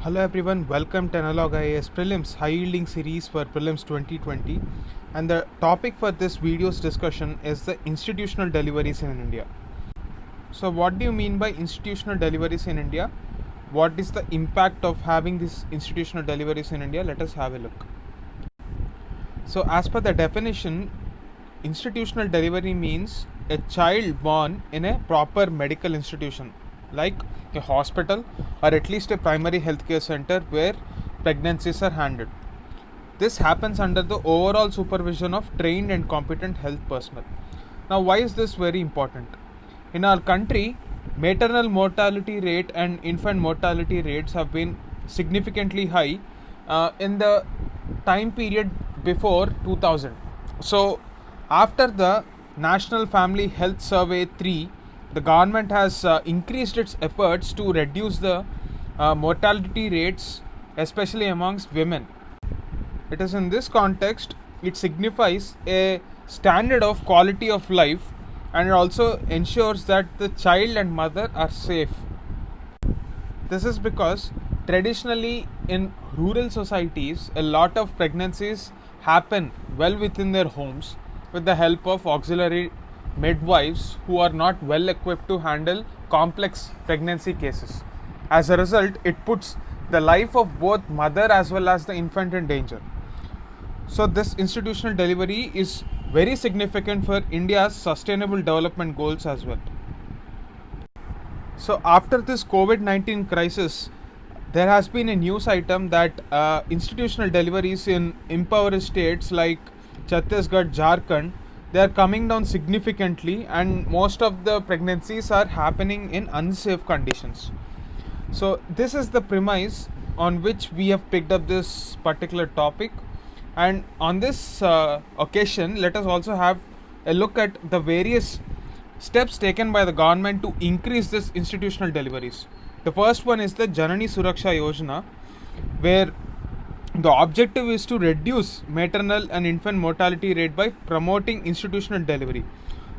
Hello everyone, welcome to Analog IAS Prelims High Yielding Series for Prelims 2020, and the topic for this video's discussion is the institutional deliveries in India. So what do you mean by institutional deliveries in India? What is the impact of having these institutional deliveries in India? Let us have a look. So as per the definition, institutional delivery means a child born in a proper medical institution like a hospital or at least a primary healthcare center where pregnancies are handled. This happens under the overall supervision of trained and competent health personnel. Now, why is this very important? In our country, maternal mortality rate and infant mortality rates have been significantly high in the time period before 2000. So, after the National Family Health Survey 3, the government has increased its efforts to reduce the mortality rates, especially amongst women. It is in this context, it signifies a standard of quality of life and it also ensures that the child and mother are safe. This is because traditionally in rural societies, a lot of pregnancies happen well within their homes with the help of auxiliary midwives who are not well equipped to handle complex pregnancy cases. As a result, it puts the life of both mother as well as the infant in danger. So this institutional delivery is very significant for India's sustainable development goals as well. So after this COVID-19 crisis, there has been a news item that institutional deliveries in impoverished states like Chhattisgarh, Jharkhand, they are coming down significantly, and most of the pregnancies are happening in unsafe conditions. So this is the premise on which we have picked up this particular topic, and on this occasion, let us also have a look at the various steps taken by the government to increase this institutional deliveries. The first one is the Janani Suraksha Yojana, where the objective is to reduce maternal and infant mortality rate by promoting institutional delivery.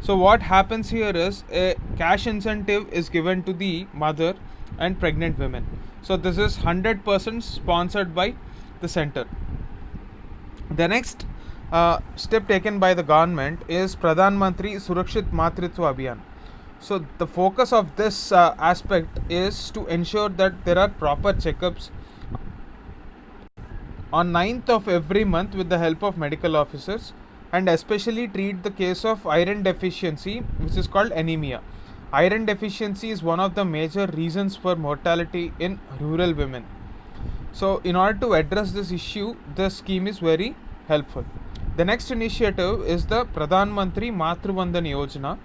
So what happens here is a cash incentive is given to the mother and pregnant women. So this is 100% sponsored by the center. The next step taken by the government is Pradhan Mantri Surakshit Matritva Abhiyan. So the focus of this aspect is to ensure that there are proper checkups on 9th of every month with the help of medical officers, and especially treat the case of iron deficiency, which is called anemia. Iron deficiency is one of the major reasons for mortality in rural women. So in order to address this issue, the scheme is very helpful. The next initiative is the Pradhan Mantri Matru Vandan Yojana,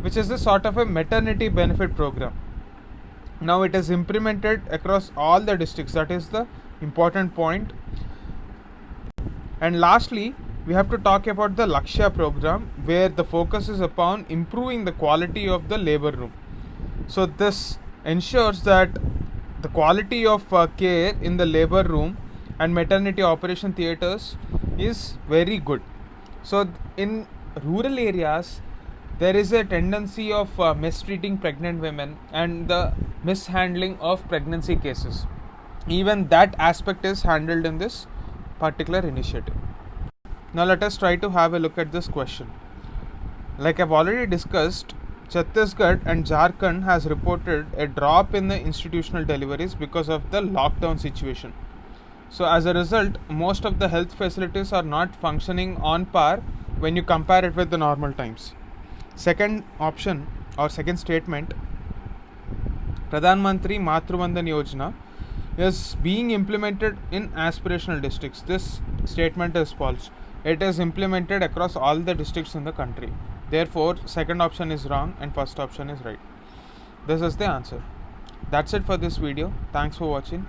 which is a sort of a maternity benefit program. Now it is implemented across all the districts. That is the important point. And lastly, we have to talk about the Lakshya program, where the focus is upon improving the quality of the labor room. So this ensures that the quality of care in the labor room and maternity operation theatres is very good. So in rural areas, there is a tendency of mistreating pregnant women and the mishandling of pregnancy cases. Even that aspect is handled in this particular initiative. Now let us try to have a look at this question. Like I've already discussed, Chhattisgarh and Jharkhand has reported a drop in the institutional deliveries because of the lockdown situation. So as a result, most of the health facilities are not functioning on par when you compare it with the normal times. Second option or second statement, Pradhan Mantri Matru Vandan Yojana is being implemented in aspirational districts. This statement is false. It is implemented across all the districts in the country. Therefore, second option is wrong and first option is right. This is the answer. That's it for this video. Thanks for watching.